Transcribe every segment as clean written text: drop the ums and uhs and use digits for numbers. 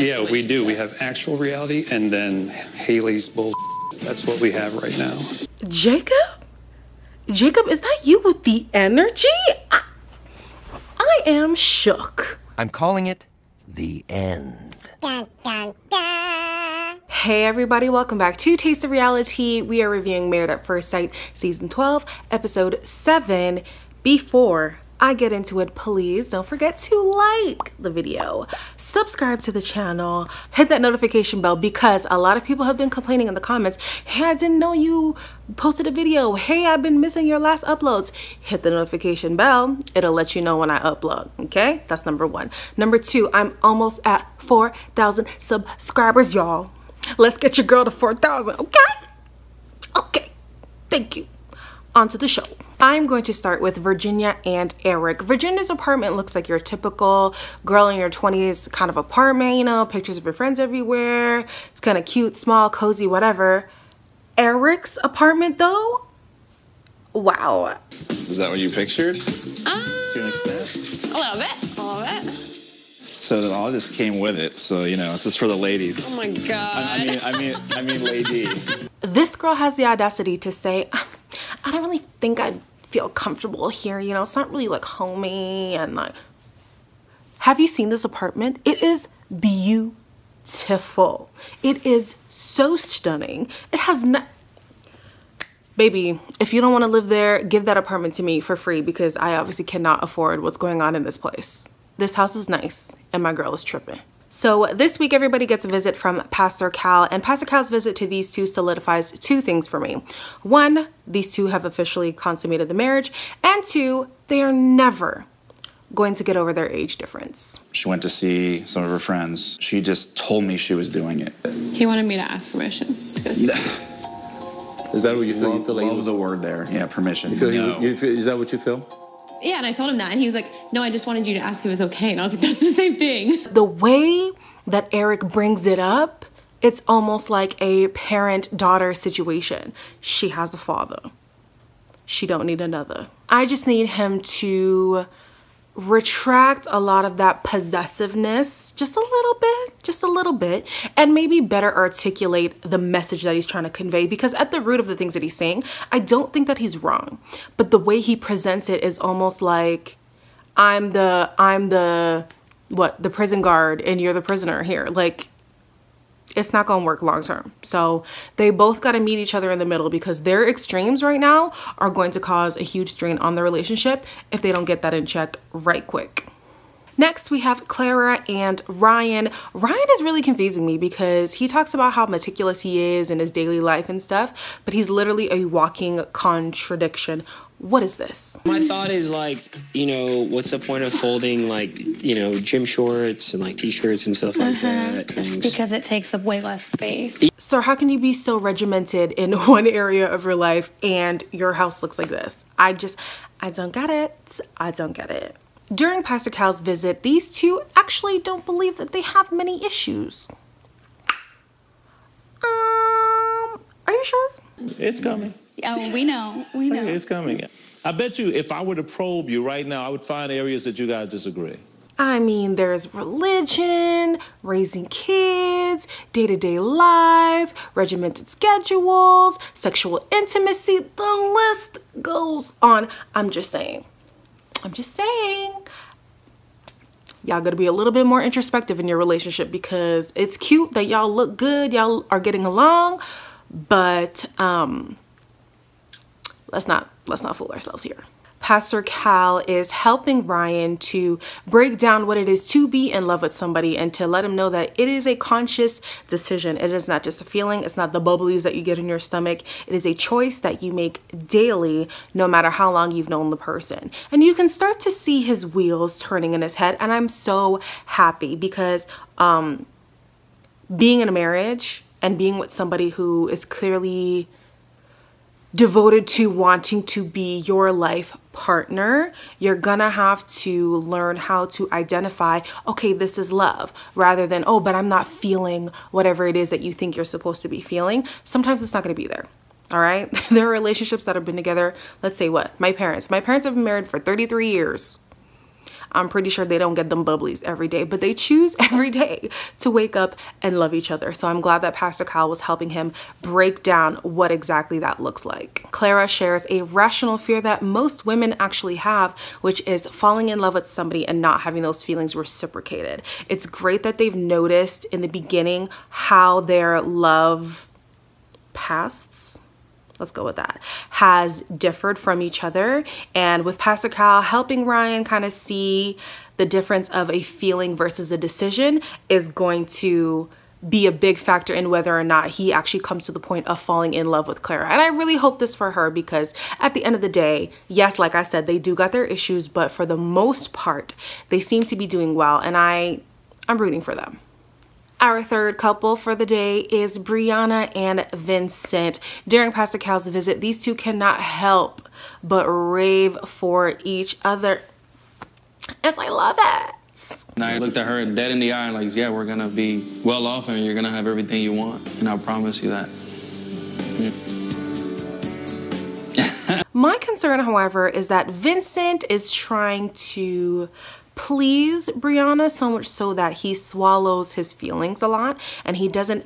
Yeah, we do. We have actual reality and then Haley's bull. That's what we have right now. Jacob? Jacob, is that you with the energy? I am shook. I'm calling it the end. Dun, dun, dun. Hey everybody, welcome back to Taste of Reality. We are reviewing Married at First Sight Season 12, Episode 7. Before I get into it, please don't forget to like the video, subscribe to the channel, hit that notification bell because a lot of people have been complaining in the comments, hey, I didn't know you posted a video. Hey, I've been missing your last uploads. Hit the notification bell. It'll let you know when I upload, okay? That's number one. Number two, I'm almost at 4,000 subscribers, y'all. Let's get your girl to 4,000, okay? Okay, thank you. On to the show. I'm going to start with Virginia and Eric. Virginia's apartment looks like your typical girl in your 20s kind of apartment, you know, pictures of your friends everywhere. It's kind of cute, small, cozy, whatever. Eric's apartment though? Wow. Is that what you pictured? To an extent? A little bit. A little bit. So that all this came with it. So, you know, this is for the ladies. Oh my God. I mean, lady. This girl has the audacity to say, I don't really think I'd feel comfortable here. You know, it's not really like homey and like. Have you seen this apartment? It is beautiful. It is so stunning. It has not. Baby, if you don't want to live there, give that apartment to me for free because I obviously cannot afford what's going on in this place. This house is nice and my girl is tripping. So this week, everybody gets a visit from Pastor Cal, and Pastor Cal's visit to these two solidifies two things for me. One, these two have officially consummated the marriage, and two, they are never going to get over their age difference. She went to see some of her friends. She just told me she was doing it. He wanted me to ask permission to go see. Is that what you feel? You feel like love the word there. Yeah, permission. you feel, no. you feel, is that what you feel? Yeah, and I told him that, and he was like, no, I just wanted you to ask if it was okay. And I was like, that's the same thing. The way that Eric brings it up, it's almost like a parent-daughter situation. She has a father. She don't need another. I just need him to retract a lot of that possessiveness just a little bit, and maybe better articulate the message that he's trying to convey, because at the root of the things that he's saying, I don't think that he's wrong, but the way he presents it is almost like I'm the prison guard and you're the prisoner here. Like, it's not gonna work long term. So they both got to meet each other in the middle because their extremes right now are going to cause a huge strain on the relationship if they don't get that in check right quick. Next, we have Clara and Ryan. Ryan is really confusing me because he talks about how meticulous he is in his daily life and stuff, but he's literally a walking contradiction. What is this? My thought is like, you know, what's the point of folding like, you know, gym shorts and like t-shirts and stuff like that? Just because it takes up way less space. So how can you be so regimented in one area of your life and your house looks like this? I don't get it. I don't get it. During Pastor Cal's visit, these two actually don't believe that they have many issues. Are you sure? It's coming. Oh, we know. We know. It's coming. I bet you if I were to probe you right now, I would find areas that you guys disagree. I mean, there's religion, raising kids, day-to-day life, regimented schedules, sexual intimacy. The list goes on. I'm just saying. Y'all gotta be a little bit more introspective in your relationship because it's cute that y'all look good, y'all are getting along, but let's not fool ourselves here. Pastor Cal is helping Ryan to break down what it is to be in love with somebody and to let him know that it is a conscious decision. It is not just a feeling. It's not the bubblies that you get in your stomach. It is a choice that you make daily, no matter how long you've known the person. And you can start to see his wheels turning in his head. And I'm so happy because being in a marriage and being with somebody who is clearly devoted to wanting to be your life partner, you're gonna have to learn how to identify, okay, this is love, rather than, oh, but I'm not feeling whatever it is that you think you're supposed to be feeling. Sometimes it's not gonna be there. All right. There are relationships that have been together. Let's say what? My parents have been married for 33 years. I'm pretty sure they don't get them bubblies every day, but they choose every day to wake up and love each other. So I'm glad that Pastor Cal was helping him break down what exactly that looks like. Clara shares a rational fear that most women actually have, which is falling in love with somebody and not having those feelings reciprocated. It's great that they've noticed in the beginning how their love pasts, let's go with that, has differed from each other. And with Pastor Cal helping Ryan kind of see the difference of a feeling versus a decision is going to be a big factor in whether or not he actually comes to the point of falling in love with Clara. And I really hope this for her, because at the end of the day, yes, like I said, they do got their issues, but for the most part, they seem to be doing well, and I'm rooting for them. Our third couple for the day is Brianna and Vincent. During Pastor Cal's visit, these two cannot help but rave for each other. And I love it. And I looked at her dead in the eye and like, yeah, we're gonna be well off and you're gonna have everything you want. And I promise you that. My concern, however, is that Vincent is trying to please Brianna so much so that he swallows his feelings a lot and he doesn't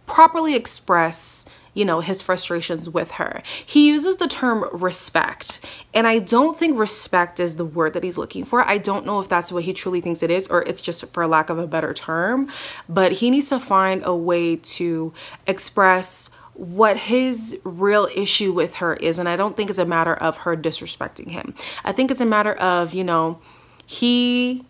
properly express, you know, his frustrations with her. He uses the term respect, and I don't think respect is the word that he's looking for. I don't know if that's what he truly thinks it is, or it's just for lack of a better term, but he needs to find a way to express what his real issue with her is. And I don't think it's a matter of her disrespecting him. I think it's a matter of, you know, he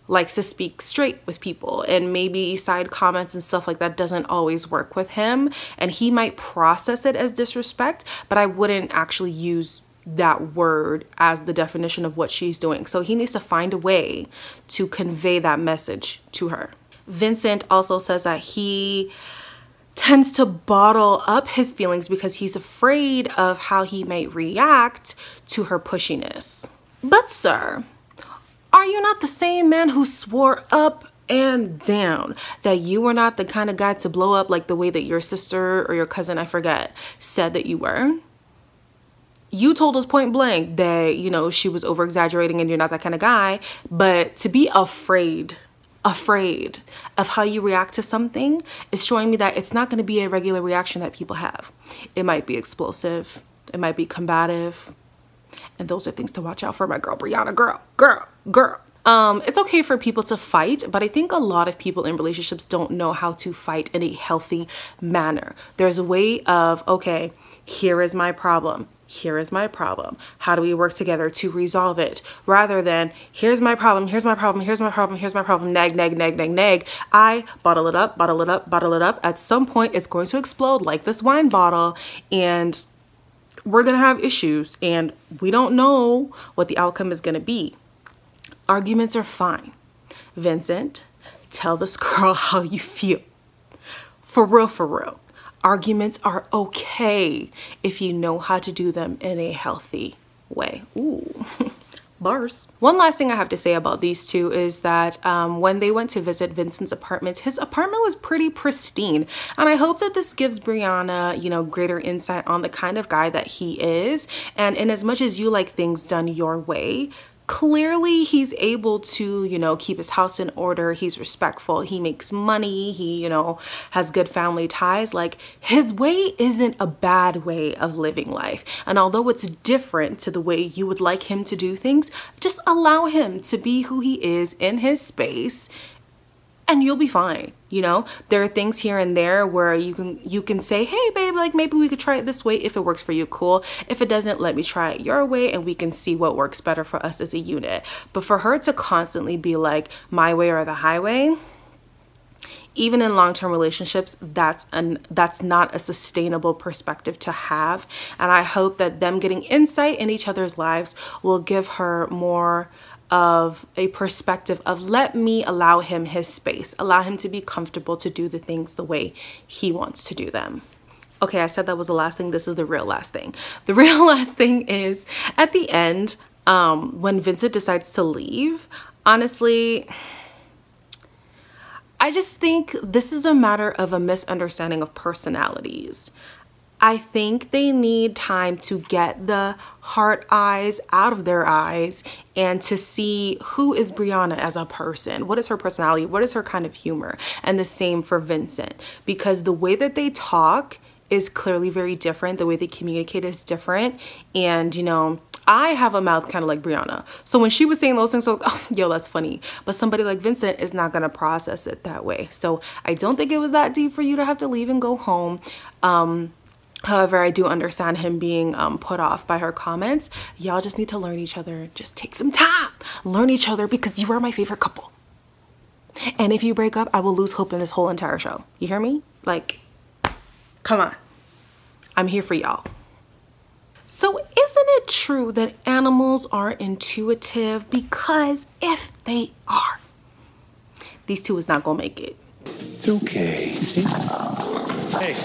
likes to speak straight with people, and maybe side comments and stuff like that doesn't always work with him, and he might process it as disrespect, but I wouldn't actually use that word as the definition of what she's doing. So he needs to find a way to convey that message to her. Vincent also says that he tends to bottle up his feelings because he's afraid of how he might react to her pushiness. But sir, are you not the same man who swore up and down that you were not the kind of guy to blow up like the way that your sister or your cousin, I forget, said that you were? You told us point blank that, you know, she was over exaggerating and you're not that kind of guy, but to be afraid of how you react to something is showing me that it's not going to be a regular reaction that people have. It might be explosive, it might be combative, and those are things to watch out for, my girl Brianna. Girl. It's okay for people to fight, but I think a lot of people in relationships don't know how to fight in a healthy manner. There's a way of, okay, here is my problem. Here is my problem. How do we work together to resolve it? Rather than, here's my problem, here's my problem, here's my problem, here's my problem, nag, nag, nag, nag, nag. I bottle it up, bottle it up, bottle it up. At some point, it's going to explode like this wine bottle, and we're gonna have issues, and we don't know what the outcome is gonna be. Arguments are fine. Vincent, tell this girl how you feel. For real, for real. Arguments are okay if you know how to do them in a healthy way. Ooh, bars. One last thing I have to say about these two is that when they went to visit Vincent's apartment, his apartment was pretty pristine. And I hope that this gives Brianna, you know, greater insight on the kind of guy that he is. And in as much as you like things done your way, clearly he's able to, you know, keep his house in order. He's respectful. He makes money. He, you know, has good family ties. Like, his way isn't a bad way of living life. And although it's different to the way you would like him to do things, just allow him to be who he is in his space, and you'll be fine. You know, there are things here and there where you can say, hey babe, like maybe we could try it this way. If it works for you, cool. If it doesn't, let me try it your way and we can see what works better for us as a unit. But for her to constantly be like, my way or the highway, even in long-term relationships, that's not a sustainable perspective to have. And I hope that them getting insight in each other's lives will give her more of a perspective of, let me allow him his space, allow him to be comfortable to do the things the way he wants to do them. Okay, I said that was the last thing. This is the real last thing. The real last thing is at the end, when Vincent decides to leave, honestly, I just think this is a matter of a misunderstanding of personalities. I think they need time to get the heart eyes out of their eyes and to see who is Brianna as a person. What is her personality? What is her kind of humor? And the same for Vincent, because the way that they talk is clearly very different. The way they communicate is different. And, you know, I have a mouth kind of like Brianna. So when she was saying those things, so, oh, yo, that's funny. But somebody like Vincent is not going to process it that way. So I don't think it was that deep for you to have to leave and go home. However, I do understand him being put off by her comments. Y'all just need to learn each other. Just take some time. Learn each other because you are my favorite couple. And if you break up, I will lose hope in this whole entire show. You hear me? Like, come on. I'm here for y'all. So isn't it true that animals are intuitive? Because if they are, these two is not gonna make it. It's okay. See? Hey,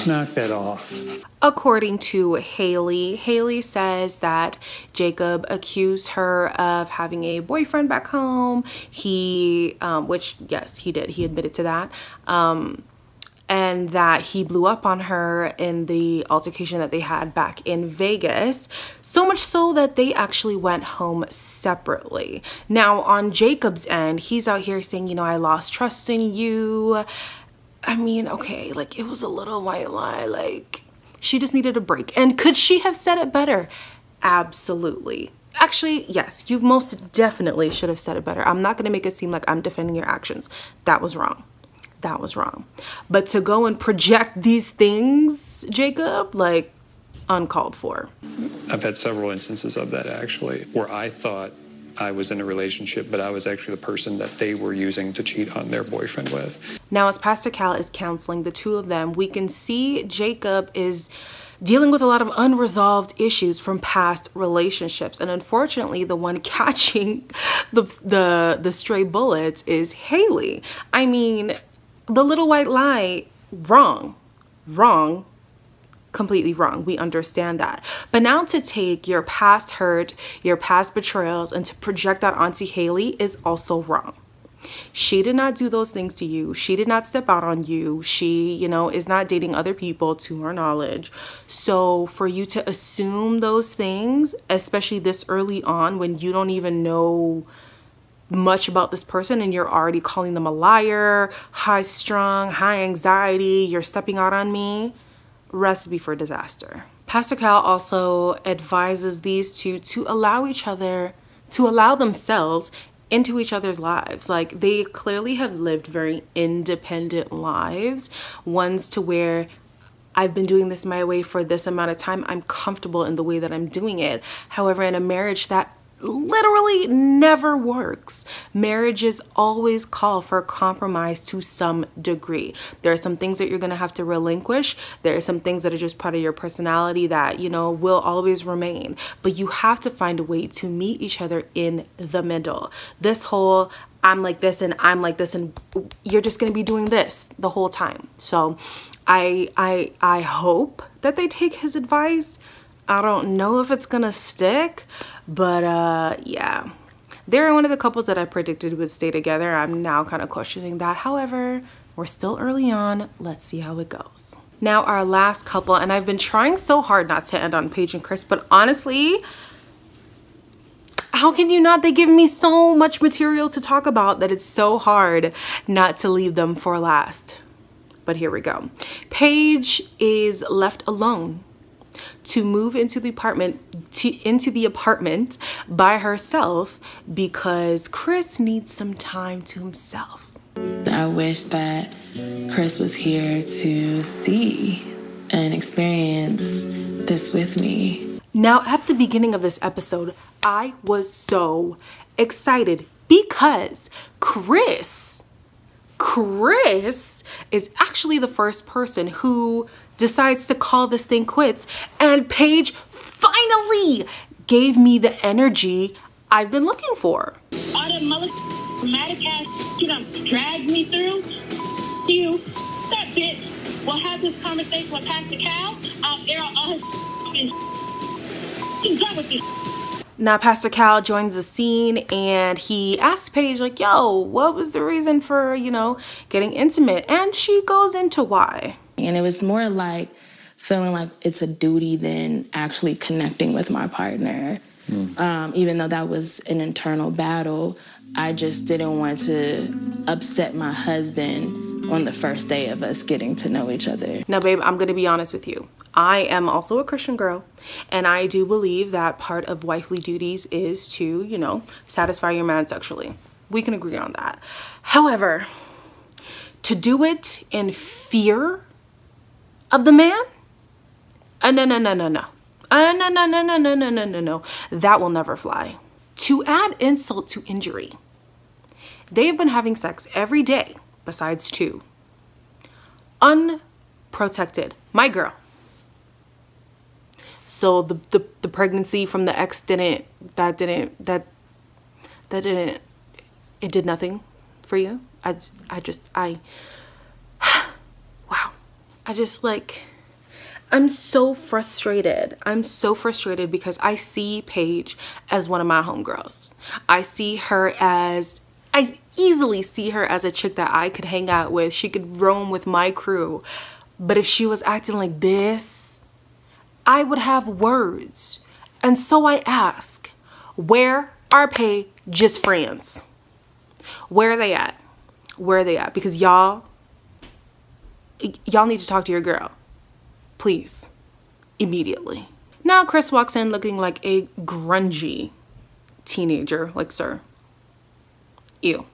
knock that off. According to Haley, Haley says that Jacob accused her of having a boyfriend back home. He, which yes, he did. He admitted to that. And that he blew up on her in the altercation that they had back in Vegas. So much so that they actually went home separately. Now, on Jacob's end, he's out here saying, you know, I lost trust in you. I mean, okay, like, it was a little white lie. Like, she just needed a break. And could she have said it better? Absolutely. Actually, yes, you most definitely should have said it better. I'm not going to make it seem like I'm defending your actions. That was wrong. That was wrong. But to go and project these things, Jacob, like, uncalled for. I've had several instances of that, actually, where I thought I was in a relationship, but I was actually the person that they were using to cheat on their boyfriend with. Now, as Pastor Cal is counseling the two of them, we can see Jacob is dealing with a lot of unresolved issues from past relationships. And unfortunately, the one catching the stray bullets is Haley. I mean, the little white lie, wrong, completely wrong. We understand that. But now to take your past hurt, your past betrayals, and to project that onto Haley is also wrong. She did not do those things to you. She did not step out on you. She, you know, is not dating other people to her knowledge. So for you to assume those things, especially this early on when you don't even know much about this person and you're already calling them a liar, high strung, high anxiety, you're stepping out on me, recipe for disaster. Pastor Cal also advises these two to allow each other, to allow themselves into each other's lives. Like, they clearly have lived very independent lives, ones to where I've been doing this my way for this amount of time. I'm comfortable in the way that I'm doing it. However, in a marriage that literally never works. Marriages always call for compromise to some degree. There are some things that you're going to have to relinquish. There are some things that are just part of your personality that, you know, will always remain. But you have to find a way to meet each other in the middle. This whole I'm like this and I'm like this and you're just going to be doing this the whole time. So I hope that they take his advice. I don't know if it's gonna stick, but yeah. They're one of the couples that I predicted would stay together. I'm now kind of questioning that. However, we're still early on. Let's see how it goes. Now, our last couple, and I've been trying so hard not to end on Paige and Chris, but honestly, how can you not? They give me so much material to talk about that it's so hard not to leave them for last. But here we go. Paige is left alone to move into the apartment by herself because Chris needs some time to himself. I wish that Chris was here to see and experience this with me. Now, at the beginning of this episode, I was so excited because Chris is actually the first person who decides to call this thing quits, and Paige finally gave me the energy I've been looking for. All that dramatic ass you done dragged me through, you, that bitch will have this conversation with Pastor Cal. I'll air out all his he's done with this. Now, Pastor Cal joins the scene and he asks Paige, like, yo, what was the reason for, you know, getting intimate? And she goes into why. And it was more like feeling like it's a duty than actually connecting with my partner. Even though that was an internal battle, I just didn't want to upset my husband on the first day of us getting to know each other. Now, babe, I'm gonna be honest with you. I am also a Christian girl, and I do believe that part of wifely duties is to, you know, satisfy your man sexually. We can agree on that. However, to do it in fear of the man? No. No. That will never fly. To add insult to injury, they've been having sex every day besides 2. Unprotected. My girl. So the pregnancy from the ex it did nothing for you? Wow. I'm so frustrated. I'm so frustrated because I see Paige as one of my homegirls. I easily see her as a chick that I could hang out with. She could roam with my crew. But if she was acting like this, I would have words. And so I ask, where are Paige's friends? Where are they at? Where are they at? Because y'all need to talk to your girl. Please. Immediately. Now Chris walks in looking like a grungy teenager. Like, sir. Ew.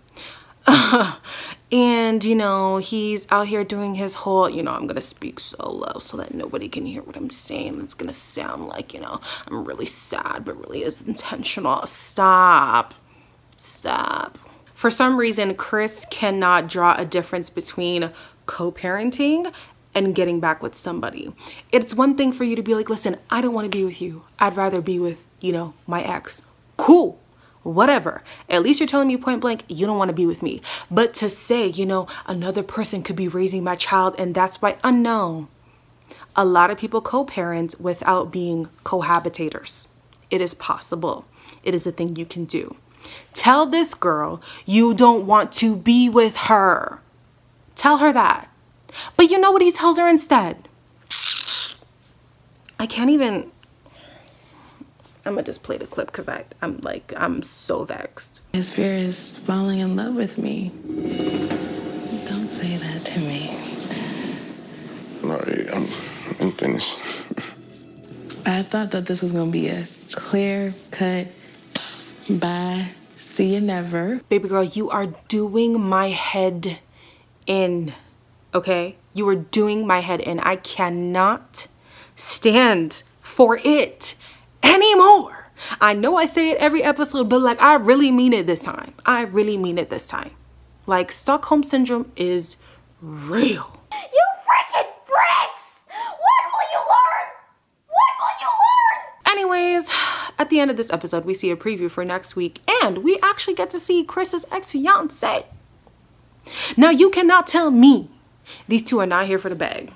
And, you know, he's out here doing his whole, you know, I'm going to speak so low so that nobody can hear what I'm saying. It's going to sound like, you know, I'm really sad, but really is intentional. Stop. Stop. For some reason, Chris cannot draw a difference between co-parenting and getting back with somebody. It's one thing for you to be like, listen, I don't want to be with you. I'd rather be with, you know, my ex. Cool. Whatever. At least you're telling me point blank, you don't want to be with me. But to say, you know, another person could be raising my child and that's why, unknown. A lot of people co-parent without being cohabitators. It is possible. It is a thing you can do. Tell this girl you don't want to be with her. Tell her that. But you know what he tells her instead? I can't even... I'm gonna just play the clip because I'm so vexed. His fear is falling in love with me. Don't say that to me. Alright, I'm finished. I thought that this was gonna be a clear-cut bye, see you never. Baby girl, you are doing my head in. Okay? You are doing my head in. I cannot stand for it anymore. I know I say it every episode, but like I really mean it this time. I really mean it this time. Like Stockholm Syndrome is real. You freaking freaks! What will you learn? What will you learn? Anyways, at the end of this episode, we see a preview for next week and we actually get to see Chris's ex-fiance. Now you cannot tell me these two are not here for the bag.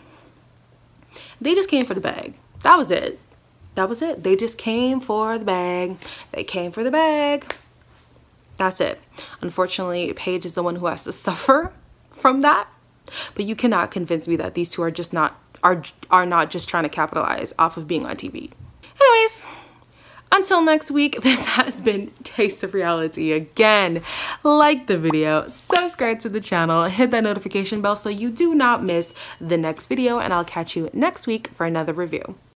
They just came for the bag. That was it. That was it. They just came for the bag. They came for the bag. That's it. Unfortunately, Paige is the one who has to suffer from that. But you cannot convince me that these two are just not just trying to capitalize off of being on TV. Anyways, until next week, this has been Taste of Reality again. Like the video, subscribe to the channel, hit that notification bell so you do not miss the next video, and I'll catch you next week for another review.